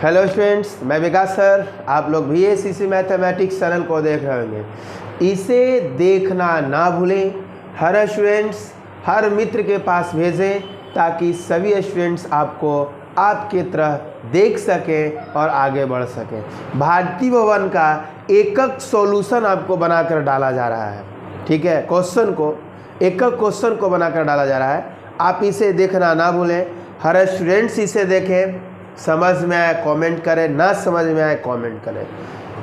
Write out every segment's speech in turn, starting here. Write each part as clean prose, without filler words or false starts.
Hello students, मैं विकास sir. आप लोग VACC मैथमेटिक्स चैनल को देख रहे होंगे। इसे देखना ना भूलें, हर स्टूडेंट्स हर मित्र के पास भेजें ताकि सभी स्टूडेंट्स आपको आपके तरह देख सकें और आगे बढ़ सकें। भारती भवन का एकक सॉल्यूशन आपको बनाकर डाला जा रहा है, ठीक है। एकक क्वेश्चन को बनाकर डाला जा रहा है। आप इसे देखना ना भूलें, हर स्टूडेंट्स इसे देखें, समझ में आए कमेंट करें, ना समझ में आए कमेंट करें,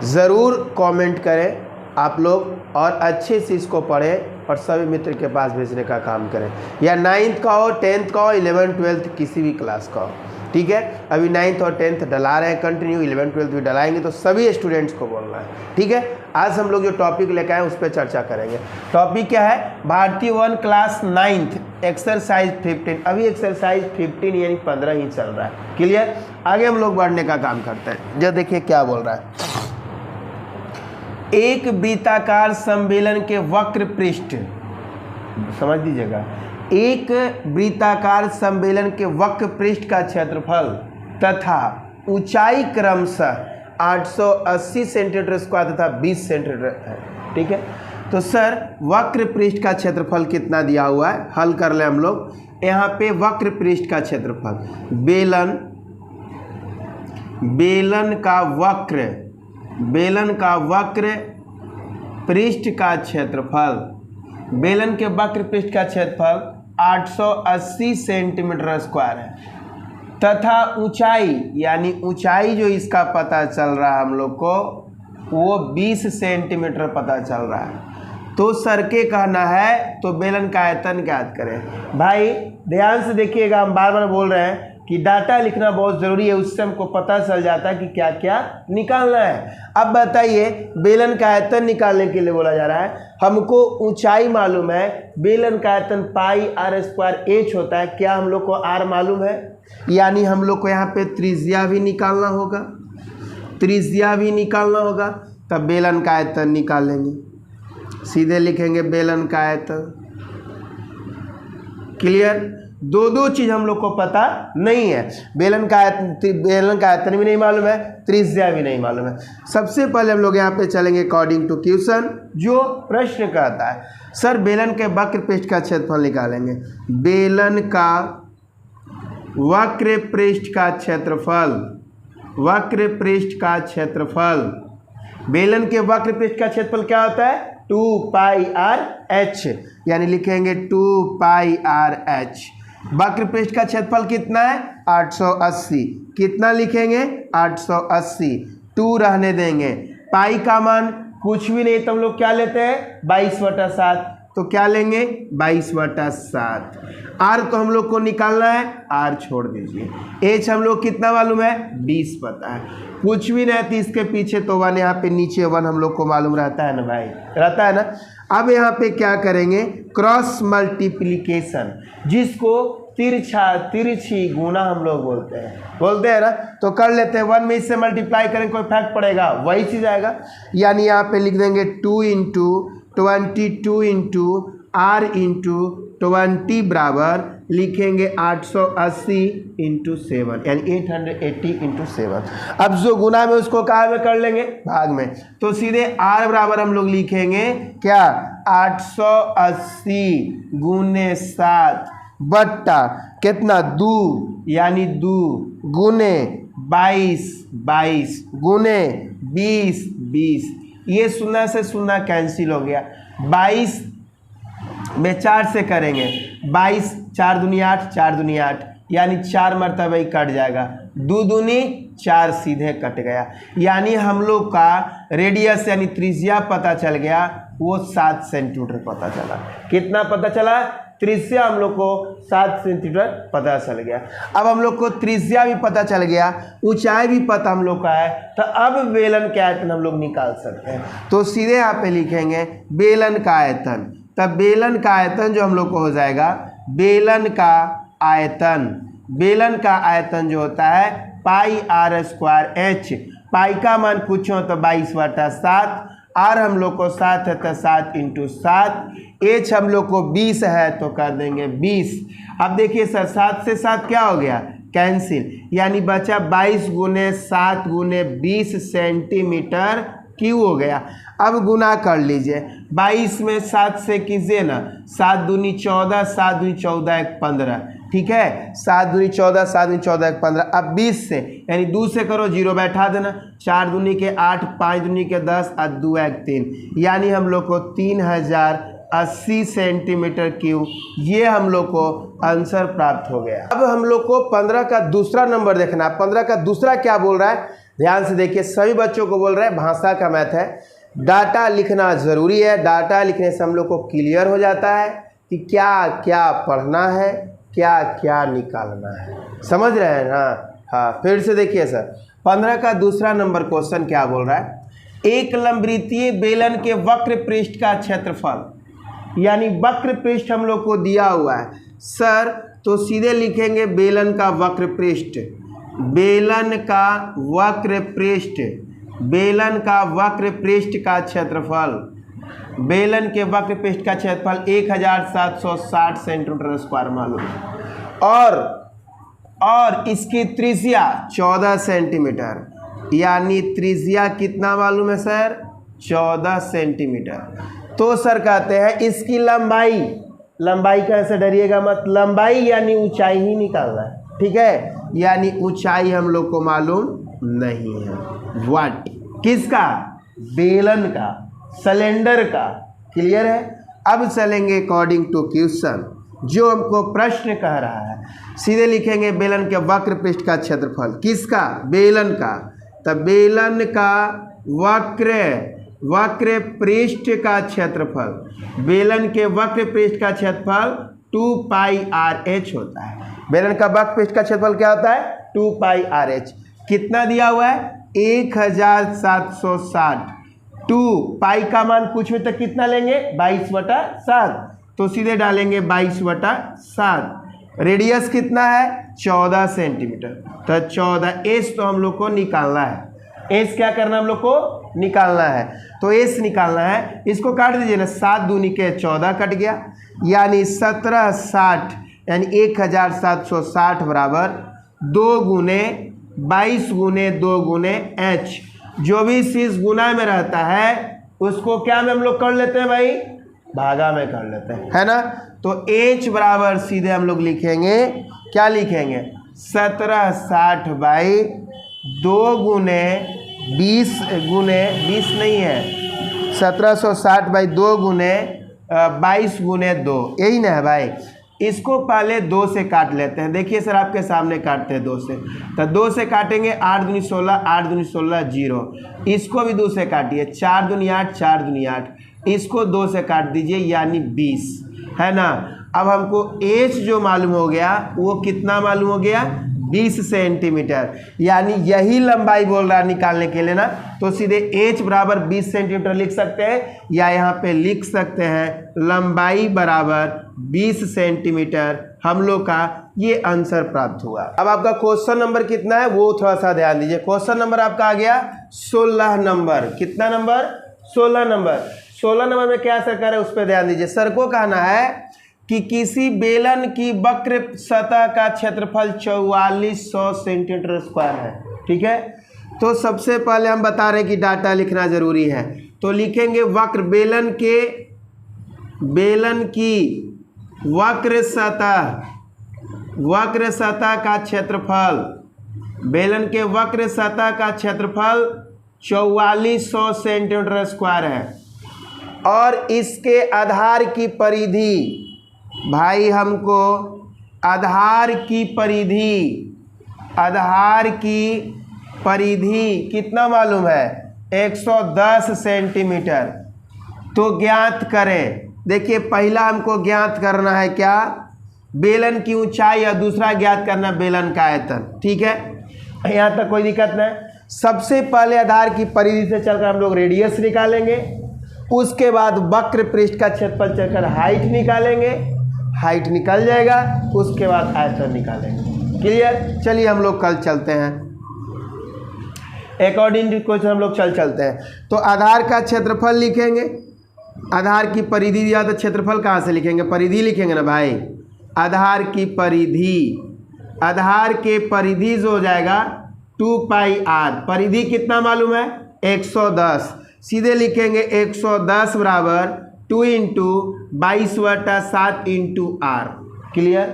ज़रूर कमेंट करें आप लोग और अच्छे से इसको पढ़ें और सभी मित्र के पास भेजने का काम करें। या 9th का हो, 10th का हो, 11th 12th किसी भी क्लास का हो, ठीक है। अभी 9th और 10th डला रहे हैं कंटिन्यू, 11th 12th भी डलाएंगे, तो सभी स्टूडेंट्स को बोलना है, ठीक है। आज हम लोग जो टॉपिक लेकर आए उस पर चर्चा करेंगे। टॉपिक क्या है? भारती भवन क्लास 9th एक्सरसाइज 15। अभी एक्सरसाइज 15 यानी 15 ही चल रहा है, क्लियर। आगे हम लोग बढ़ने का काम करते हैं। जो देखिए क्या बोल रहा है, एक वृत्ताकार सम्मेलन के वक्र पृष्ठ, समझ लीजिएगा, एक वृत्ताकार सम्मेलन के वक्र पृष्ठ का क्षेत्रफल तथा ऊंचाई क्रमशः 880 सेंटीमीटर स्क्वायर तथा 20 सेंटीमीटर है, ठीक है। तो सर वक्र पृष्ठ का क्षेत्रफल कितना दिया हुआ है, हल कर ले हम लोग। यहाँ पे वक्र पृष्ठ का क्षेत्रफल, बेलन का वक्र पृष्ठ का क्षेत्रफल, बेलन के वक्र पृष्ठ का क्षेत्रफल 880 सेंटीमीटर स्क्वायर है तथा ऊंचाई, यानी ऊंचाई जो इसका पता चल रहा है हम लोग को वो 20 सेंटीमीटर पता चल रहा है। तो सर के कहना है तो बेलन का आयतन ज्ञात करें। भाई ध्यान से देखिएगा, हम बार बार बोल रहे हैं कि डाटा लिखना बहुत ज़रूरी है, उससे हमको पता चल जाता है कि क्या क्या निकालना है। अब बताइए, बेलन का आयतन निकालने के लिए बोला जा रहा है, हमको ऊंचाई मालूम है, बेलन का आयतन पाई r स्क्वायर h होता है। क्या हम लोग को r मालूम है? यानी हम लोग को यहाँ पे त्रिज्या भी निकालना होगा, तब बेलन का आयतन निकालेंगे। सीधे लिखेंगे बेलन का आयतन, क्लियर। दो चीज़ हम लोग को पता नहीं है, बेलन का आयतन भी नहीं मालूम है, त्रिज्या भी नहीं मालूम है। सबसे पहले हम लोग यहाँ पे चलेंगे अकॉर्डिंग टू क्वेश्चन, जो प्रश्न कहता है। सर बेलन के वक्र पृष्ठ का क्षेत्रफल निकालेंगे। बेलन का वक्र पृष्ठ का क्षेत्रफल, बेलन के वक्र पृष्ठ का क्षेत्रफल क्या होता है? 2πr/h, यानी लिखेंगे 2πr/h। वक्र पृष्ठ का क्षेत्रफल कितना है? 880। कितना लिखेंगे? 880। 2 रहने देंगे, पाई का मान कुछ भी नहीं, तो हम लोग क्या लेते हैं? 22/7। तो क्या लेंगे? 22/7। आर तो हम लोग को निकालना है, आर छोड़ दीजिए। एच हम लोग कितना मालूम है? 20 पता है। कुछ भी नहीं, तो इसके पीछे तो 1, यहाँ पे नीचे 1 हम लोग को मालूम रहता है ना भाई, रहता है ना। अब यहाँ पे क्या करेंगे? क्रॉस मल्टीप्लिकेशन, जिसको तिरछी गुना हम लोग बोलते हैं ना। तो कर लेते हैं, 1 में इससे मल्टीप्लाई करेंगे, कोई फर्क पड़ेगा? वही चीज़ आएगा। यानी यहाँ पे लिख देंगे 2 × 22 × r × 20 बराबर लिखेंगे 880 × 7, यानी 880 × 7। अब जो गुना में उसको कहाँ में कर लेंगे? भाग में। तो सीधे r बराबर हम लोग लिखेंगे क्या? 880 × 7 बट्टा कितना? 2, यानी 2 गुने 22 गुने 20। ये 0 से 0 कैंसिल हो गया। 22 में 4 से करेंगे, 22 4 दूनी 8, 4 दूनी 8, यानी 4 मरतबा ही कट जाएगा। 2 दूनी 4 सीधे कट गया। यानी हम लोग का रेडियस यानी त्रिज्या पता चल गया, वो 7 सेंटीमीटर पता चला। कितना पता चला? त्रिज्या हम लोग को 7 सेंटीमीटर पता चल गया। अब हम लोग को त्रिज्या भी पता चल गया, ऊंचाई भी पता हम लोग का है, तो अब बेलन का आयतन हम लोग निकाल सकते हैं। तो सीधे यहाँ पे लिखेंगे बेलन का आयतन। तब बेलन का आयतन जो हम लोग को हो जाएगा, बेलन का आयतन जो होता है πr²h। पाई का मान पूछो तो 22/7, आर हम लोग को 7 है तो 7 × 7, एच हम लोग को 20 है तो कर देंगे 20। अब देखिए सर 7 से 7 क्या हो गया? कैंसिल, यानी बचा 22 गुने 7 गुने 20 सेंटीमीटर क्यूब हो गया। अब गुना कर लीजिए, 22 में 7 से कीजिए ना, 7 दूनी 14, 7 दूनी 14 एक 15, ठीक है, 7 दूनी 14, 7 दूनी 14 एक 15। अब 20 से यानी 2 से करो, 0 बैठा देना, 4 दूनी के 8, 5 दूनी के 10 और 2 एक 3, यानी हम लोग को 3080 सेंटीमीटर क्यूब, ये हम लोग को आंसर प्राप्त हो गया। अब हम लोग को 15 का दूसरा नंबर देखना है। 15 का दूसरा क्या बोल रहा है, ध्यान से देखिए, सभी बच्चों को बोल रहा है भाषा का मैथ है, डाटा लिखना ज़रूरी है। डाटा लिखने से हम लोग को क्लियर हो जाता है कि क्या क्या पढ़ना है, क्या क्या निकालना है, समझ रहे हैं ना। हाँ, फिर से देखिए सर, 15 का दूसरा नंबर क्वेश्चन क्या बोल रहा है, एक लंबवृत्तीय बेलन के वक्र पृष्ठ का क्षेत्रफल, यानी वक्र पृष्ठ हम लोग को दिया हुआ है सर, तो सीधे लिखेंगे बेलन का वक्र पृष्ठ, बेलन का वक्र पृष्ठ, बेलन का वक्र पृष्ठ का क्षेत्रफल, बेलन के वक्र पृष्ठ का क्षेत्रफल 1760 सेंटीमीटर स्क्वायर मालूम, और इसकी त्रिज्या 14 सेंटीमीटर, यानी त्रिज्या कितना मालूम है सर, 14 सेंटीमीटर। तो सर कहते हैं इसकी लंबाई, लंबाई कैसे डरिएगा मत, लंबाई यानी ऊंचाई ही निकालना है, ठीक है, यानी ऊंचाई हम लोग को मालूम नहीं है। वाट किसका, बेलन का, सिलेंडर का, क्लियर है। अब चलेंगे अकॉर्डिंग टू क्वेश्चन, जो हमको प्रश्न कह रहा है, सीधे लिखेंगे बेलन के वक्र पृष्ठ का क्षेत्रफल, किसका, बेलन का, तब बेलन का वक्र पृष्ठ का क्षेत्रफल, बेलन के वक्र पृष्ठ का क्षेत्रफल 2πRh होता है। बेलन का वक्र पृष्ठ का क्षेत्रफल क्या होता है, 2πRh। कितना दिया हुआ है, 1760। 2 पाई का मान पूछे तो कितना लेंगे, 22/7, तो सीधे डालेंगे 22/7। रेडियस कितना है, 14 सेंटीमीटर, तो 14 एस तो हम लोग को निकालना है, एस क्या करना हम लोग को निकालना है, तो एस निकालना है। इसको काट दीजिए ना, 7 दूनी के 14 कट गया, यानी 1760, यानी 1760 बराबर 2 गुने 22 गुने 2 गुने h। जो भी चीज गुना में रहता है उसको क्या में हम लोग कर लेते हैं भाई, भागा में कर लेते हैं, है ना। तो h बराबर सीधे हम लोग लिखेंगे, क्या लिखेंगे, 1760 बाई 2 गुने 20 गुने 20 नहीं है, 1760 बाई 2 गुने 22 गुने 2, यही ना है भाई। इसको पहले 2 से काट लेते हैं, देखिए सर आपके सामने काटते हैं 2 से, तो 2 से काटेंगे 8 दूनी 16, 8 दूनी 16 0, इसको भी 2 से काटिए, 4 दूनी 8, 4 दूनी 8, इसको 2 से काट दीजिए, यानी 20, है ना। अब हमको एच जो मालूम हो गया वो कितना मालूम हो गया, 20 सेंटीमीटर, यानी यही लंबाई बोल रहा है निकालने के लिए ना, तो सीधे h बराबर 20 सेंटीमीटर लिख सकते हैं, या यहाँ पे लिख सकते हैं लंबाई बराबर 20 सेंटीमीटर, हम लोग का ये आंसर प्राप्त हुआ। अब आपका क्वेश्चन नंबर कितना है वो थोड़ा सा ध्यान दीजिए। क्वेश्चन नंबर आपका आ गया 16 नंबर, कितना नंबर, 16 नंबर। 16 नंबर में क्या सर कह रहे हैं उस पर ध्यान दीजिए। सर को कहना है कि किसी बेलन की वक्र सतह का क्षेत्रफल 4400 सेंटीमीटर स्क्वायर है, ठीक है। तो सबसे पहले हम बता रहे हैं कि डाटा लिखना जरूरी है, तो लिखेंगे वक्र, बेलन की वक्र सतह का क्षेत्रफल, बेलन के वक्र सतह का क्षेत्रफल 4400 सेंटीमीटर स्क्वायर है, और इसके आधार की परिधि, भाई हमको आधार की परिधि कितना मालूम है, 110 सेंटीमीटर। तो ज्ञात करें, देखिए पहला हमको ज्ञात करना है क्या, बेलन की ऊंचाई, और दूसरा ज्ञात करना बेलन का आयतन, ठीक है, यहाँ तक कोई दिक्कत नहीं। सबसे पहले आधार की परिधि से चलकर हम लोग रेडियस निकालेंगे, उसके बाद वक्र पृष्ठ का क्षेत्रफल चलकर हाइट निकालेंगे, हाइट निकल जाएगा, उसके बाद आयतन निकालेंगे। क्लियर, चलिए हम लोग कल चलते हैं, अकॉर्डिंग टू क्वेश्चन हम लोग चलते हैं। तो आधार का क्षेत्रफल लिखेंगे, आधार की परिधि दिया तो क्षेत्रफल कहाँ से लिखेंगे, परिधि लिखेंगे ना भाई, आधार की परिधि आधार के परिधि जो हो जाएगा 2 पाई आर, परिधि कितना मालूम है 110, सीधे लिखेंगे 110 बराबर 2 इंटू 22/7 इंटू आर। क्लियर,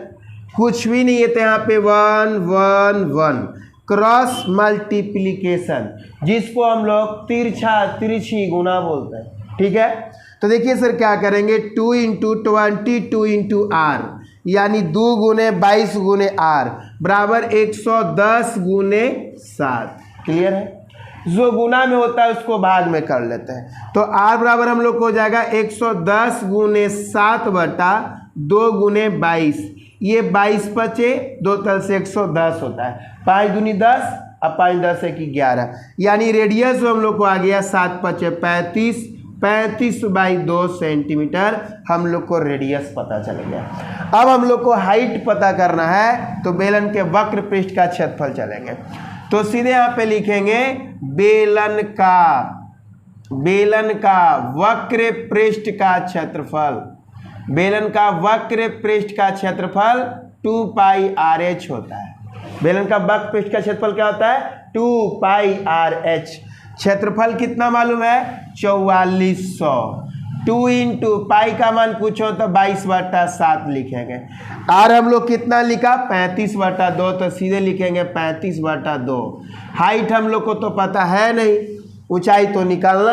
कुछ भी नहीं है तो यहाँ पे 1 1 1 क्रॉस मल्टीप्लीकेशन, जिसको हम लोग तिरछी गुना बोलते हैं। ठीक है, तो देखिए सर क्या करेंगे 2 इंटू 22 इंटू आर, यानी 2 गुने 22 गुने आर बराबर 110 गुने 7। क्लियर है, जो गुना में होता है उसको भाग में कर लेते हैं। तो आर बराबर हम लोग को हो जाएगा 110 गुने 7 बटा 2 गुने 22, ये 22 बचे 2 तल से 110 होता है, 5 दूनी 10 अब 5 10 1 11, यानी रेडियस जो हम लोग को आ गया 7 बचे 35, 35/2 सेंटीमीटर हम लोग को रेडियस पता चल गया। अब हम लोग को हाइट पता करना है तो बेलन के वक्र पृष्ठ का क्षेत्रफल चलेंगे, तो सीधे यहाँ पे लिखेंगे बेलन का वक्र पृष्ठ का क्षेत्रफल, बेलन का वक्र पृष्ठ का क्षेत्रफल 2 पाई आर एच होता है। बेलन का वक्र पृष्ठ का क्षेत्रफल क्या होता है 2 पाई आर एच। क्षेत्रफल कितना मालूम है 4400, 2 इंटू पाई का मान पूछो तो 22/7 लिखेंगे। आर हम लोग कितना लिखा 35/2, तो सीधे लिखेंगे 35/2। हाइट हम लोग को तो पता है नहीं, ऊंचाई तो निकालना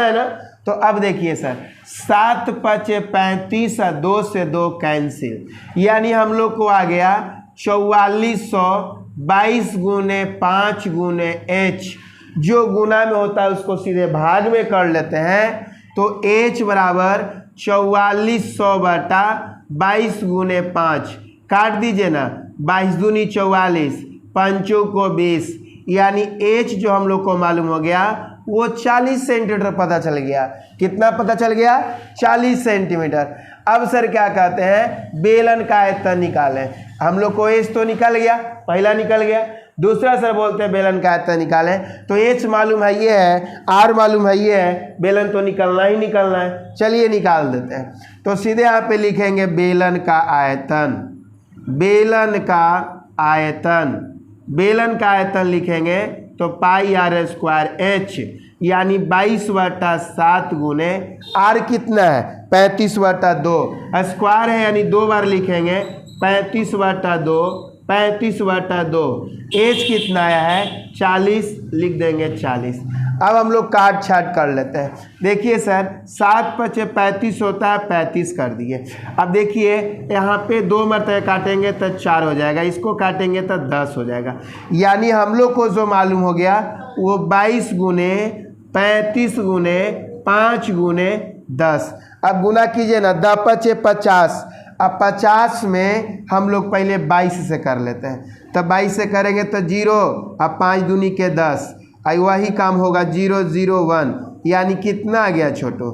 है ना। तो अब देखिए सर 7 पचे 35, 2 से 2 कैंसिल, यानी हम लोग को आ गया 4400 22 गुने 5 गुने एच, जो गुना में होता है उसको सीधे भाग में कर लेते हैं, तो h बराबर 4400 बटा 22 गुने 5, काट दीजिए ना, 22 दूनी 44, 5 को 20, यानी h जो हम लोग को मालूम हो गया वो 40 सेंटीमीटर पता चल गया। कितना पता चल गया 40 सेंटीमीटर। अब सर क्या कहते हैं बेलन का आयतन निकालें, हम लोग को h तो निकल गया, पहला निकल गया, दूसरा सर बोलते हैं बेलन का आयतन निकालें, तो h मालूम है ये है, r मालूम है ये है, बेलन तो निकलना है। चलिए निकाल देते हैं, तो सीधे यहाँ पे लिखेंगे बेलन का आयतन लिखेंगे तो पाई आर स्क्वायर एच, यानी 22/7 गुने r कितना है 35/2, स्क्वायर है यानी 2 बार लिखेंगे 35/2, 35/2, एच कितना आया है 40, लिख देंगे 40। अब हम लोग काट छाट कर लेते हैं। देखिए सर 7 पचे 35 होता है, 35 कर दिए। अब देखिए यहाँ पे 2 मरतबे काटेंगे तो 4 हो जाएगा, इसको काटेंगे तो 10 हो जाएगा, यानी हम लोग को जो मालूम हो गया वो 22 गुने 35 गुने 5 गुने 10। अब गुना कीजिए ना, 10 पचे 50, अब 50 में हम लोग पहले 22 से कर लेते हैं, तब 22 से करेंगे तो 0, अब 5 दूनी के 10, आई वही काम होगा 0 0 1, यानी कितना आ गया छोटो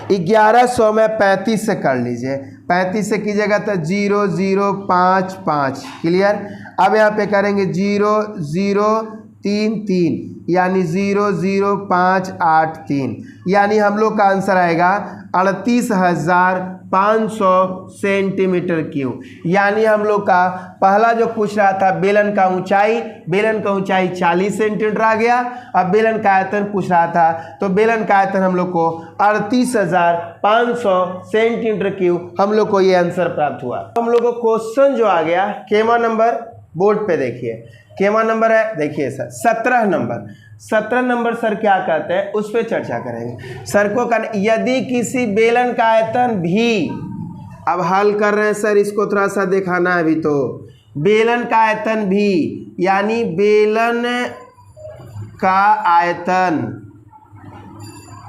1100 में 35 से कर लीजिए, 35 से कीजिएगा तो 0 0 5 5। क्लियर, अब यहाँ पे करेंगे 0 0 3 3, यानी 0 0 5 8 3, यानी हम लोग का आंसर आएगा 38,500 सेंटीमीटर क्यूब। यानी हम लोग का पहला जो पूछ रहा था बेलन का ऊंचाई 40 सेंटीमीटर आ गया। अब बेलन का आयतन पूछ रहा था, तो बेलन का आयतन हम लोग को 38,500 सेंटीमीटर क्यूब हम लोग को ये आंसर प्राप्त हुआ। हम लोग को क्वेश्चन जो आ गया केमा नंबर बोर्ड पे देखिए, केमा नंबर है देखिए सर 17 नंबर सर क्या कहते हैं उस पर चर्चा करेंगे। सर को यदि किसी बेलन का आयतन भी, अब हल कर रहे हैं सर, इसको थोड़ा सा दिखाना है अभी, तो बेलन का आयतन भी, यानी बेलन का आयतन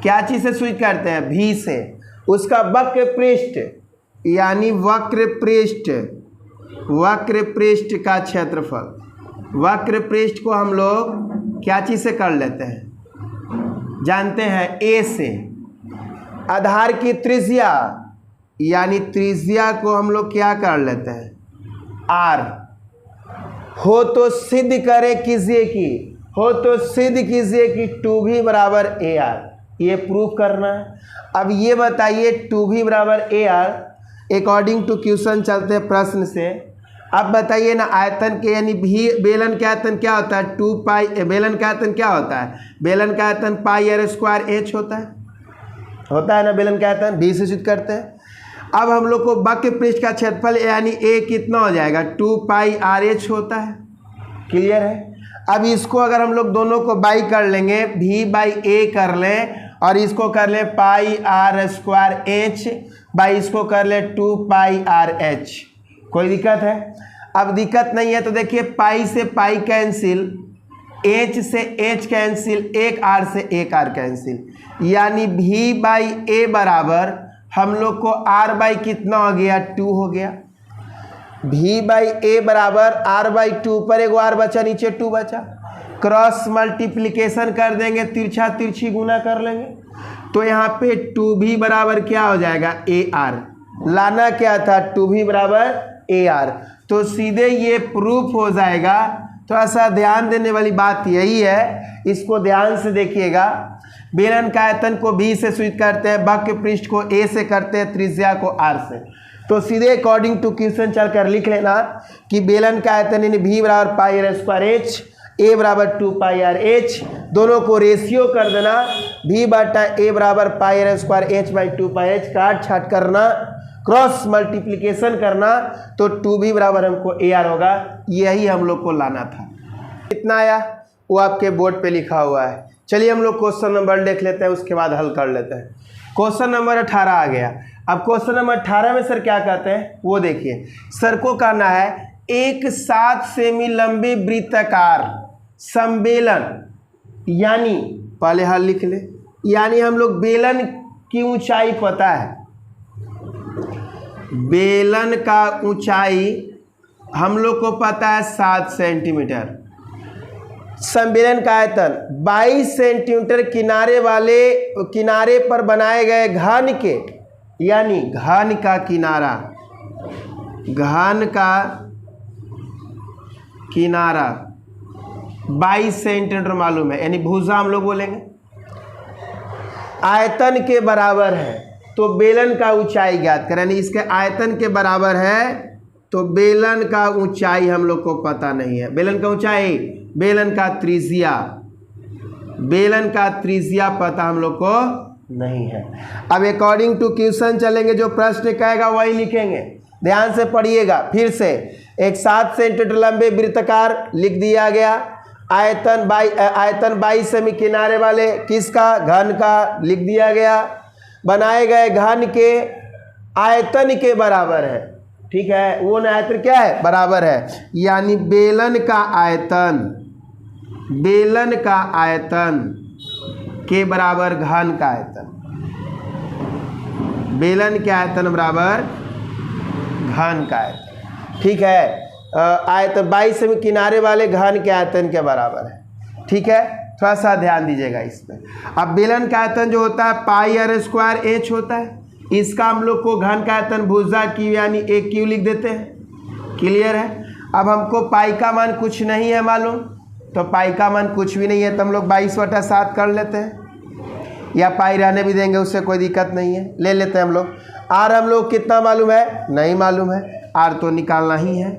क्या चीज से सूचित करते हैं भी से, उसका वक्र पृष्ठ यानी वक्र पृष्ठ का क्षेत्रफल, वक्र पृष्ठ को हम लोग क्या चीज से कर लेते हैं जानते हैं ए से। आधार की त्रिज्या यानी त्रिज्या को हम लोग क्या कर लेते हैं आर। हो तो सिद्ध कीजिए कि 2v बराबर AR, ये प्रूफ करना है। अब ये बताइए 2v बराबर AR, अकॉर्डिंग टू क्वेश्चन चलते हैं प्रश्न से। अब बताइए ना, आयतन के यानी भी बेलन का आयतन क्या होता है? 2 पाई। बेलन का आयतन क्या होता है? बेलन का आयतन पाई आर स्क्वायर एच होता है ना बेलन का आयतन, बी से सूचित करते हैं। अब हम लोग को वक्र पृष्ठ का क्षेत्रफल यानी ए कितना हो जाएगा? 2 पाई आर एच होता है। क्लियर है? अब इसको अगर हम लोग दोनों को बाई कर लेंगे, भी बाई ए कर लें और इसको कर लें पाई आर स्क्वायर एच बाई इसको कर लें 2 पाई आर एच। कोई दिक्कत है? अब दिक्कत नहीं है तो देखिए, पाई से पाई कैंसिल, एच से एच कैंसिल, एक आर से एक आर कैंसिल, यानी भी बाई ए बराबर हम लोग को आर बाई कितना हो गया? 2 हो गया। भी बाई ए बराबर आर बाई 2 पर एगो आर बचा, नीचे 2 बचा। क्रॉस मल्टीप्लिकेशन कर देंगे, तिरछा तिरछी गुना कर लेंगे, तो यहाँ पे 2 भी बराबर क्या हो जाएगा? A R. लाना क्या था? 2 भी बराबर ए आर। तो सीधे ये प्रूफ हो जाएगा। थोड़ा सा ध्यान देने वाली बात यही है, इसको ध्यान से देखिएगा। बेलन का आयतन को बी से सूचित करते हैं, वक्र पृष्ठ को ए से करते हैं, त्रिज्या को आर से। तो सीधे अकॉर्डिंग टू क्वेश्चन चलकर लिख लेना कि बेलन का आयतन यानी भी बराबर पाई आर स्क्वायर एच, ए बराबर 2 पाई आर एच, दोनों को रेशियो कर देना, भी बटा ए बराबर pi r square h by 2 pi h, काट छाट करना, क्रॉस मल्टीप्लिकेशन करना, तो 2 भी बराबर हमको ए आर होगा। यही हम लोग को लाना था। कितना आया वो आपके बोर्ड पे लिखा हुआ है। चलिए हम लोग क्वेश्चन नंबर देख लेते हैं, उसके बाद हल कर लेते हैं। क्वेश्चन नंबर 18 आ गया। अब क्वेश्चन नंबर 18 में सर क्या कहते हैं वो देखिए। सर को कहना है एक 7 सेमी लंबे वृत्ताकार सम्मेलन, यानी पहले हल लिख ले, यानी हम लोग बेलन की ऊंचाई पता है, बेलन का ऊंचाई हम लोग को पता है 7 सेंटीमीटर। सम्मेलन का आयतन 22 सेंटीमीटर किनारे पर बनाए गए घन के, यानी घन का किनारा, घन का किनारा 22 सेंटीमीटर मालूम है, यानी भुजा हम लोग बोलेंगे, आयतन के बराबर है। तो बेलन का ऊंचाई ज्ञात करें, यानी इसके आयतन के बराबर है, तो बेलन का ऊंचाई हम लोग को पता नहीं है। बेलन का ऊंचाई, बेलन का त्रिज्या, बेलन का त्रिज्या पता हम लोग को नहीं है। अब अकॉर्डिंग टू क्वेश्चन चलेंगे, जो प्रश्न कहेगा वही लिखेंगे। ध्यान से पढ़िएगा फिर से। एक 7 सेंटीमीटर लंबे वृत्ताकार लिख दिया गया, आयतन 22 सेमी किनारे वाले किसका? घन का लिख दिया गया, बनाए गए घन के आयतन के बराबर है। ठीक है, वो आयतन क्या है? बराबर है, यानी बेलन का आयतन, बेलन का आयतन के बराबर घन का आयतन, बेलन के आयतन बराबर घन का आयतन। ठीक है, आयतन 22 सेमी किनारे वाले घन के आयतन के बराबर है। ठीक है, थोड़ा सा ध्यान दीजिएगा इसमें। अब बेलन का आयतन जो होता है पाई आर स्क्वायर एच होता है, इसका हम लोग को घन का आयतन भुजा क्यू यानी ए क्यू लिख देते हैं। क्लियर है? अब हमको पाई का मान कुछ नहीं है मालूम, तो पाई का मान कुछ भी नहीं है तो हम लोग 22/7 कर लेते हैं, या पाई रहने भी देंगे, उससे कोई दिक्कत नहीं है, ले लेते हैं हम लोग। आर हम लोग कितना मालूम है? नहीं मालूम है, आर तो निकालना ही है।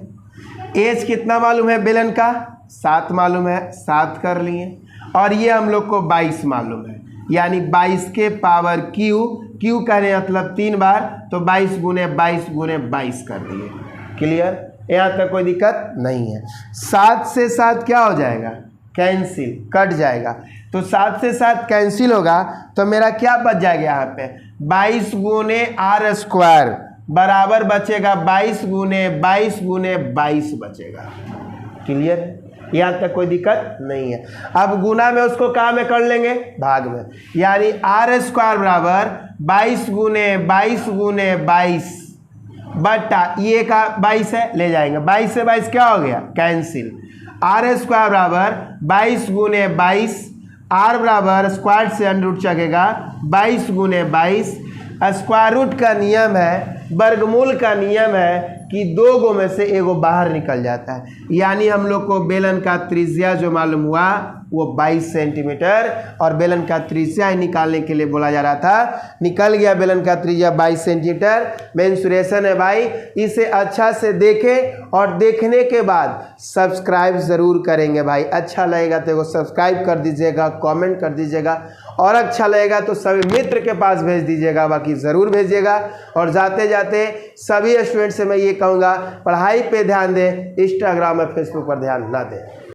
एच कितना मालूम है बेलन का? 7 मालूम है, 7 कर लिए। और ये हम लोग को 22 मालूम है, यानी 22 के पावर क्यू, क्यू कहने मतलब 3 बार, तो 22 गुने 22 कर दिए। क्लियर? यहाँ तक कोई दिक्कत नहीं है। 7 से 7 क्या हो जाएगा? कैंसिल, कट जाएगा। तो 7 से 7 कैंसिल होगा, तो मेरा क्या बच जाएगा यहाँ पे? 22 गुने आर स्क्वायर बराबर बचेगा 22 गुने 22 बचेगा। क्लियर? यहाँ तक कोई दिक्कत नहीं है। अब गुना में उसको कहाँ में कर लेंगे? भाग में, यानी आर स्क्वायर बराबर 22 गुने 22 बटा ये का 22 है, ले जाएंगे, 22 से 22 क्या हो गया? कैंसिल। आर स्क्वायर बराबर 22 गुने 22, आर बराबर स्क्वायर से अंडर रूट चलेगा 22 गुने 22। स्क्वायर रूट का नियम है, वर्गमूल का नियम है कि 2 में से एगो बाहर निकल जाता है, यानी हम लोग को बेलन का त्रिज्या जो मालूम हुआ वो 22 सेंटीमीटर, और बेलन का त्रिज्या ही निकालने के लिए बोला जा रहा था। निकल गया बेलन का त्रिज्या 22 सेंटीमीटर। मेंसुरेशन है भाई, इसे अच्छा से देखें और देखने के बाद सब्सक्राइब ज़रूर करेंगे भाई। अच्छा लगेगा तो सब्सक्राइब कर दीजिएगा, कमेंट कर दीजिएगा, और अच्छा लगेगा तो सभी मित्र के पास भेज दीजिएगा, बाकी ज़रूर भेजिएगा। और जाते जाते सभी स्टूडेंट से मैं ये कहूँगा, पढ़ाई पे ध्यान दें, इंस्टाग्राम और फेसबुक पर ध्यान ना दें।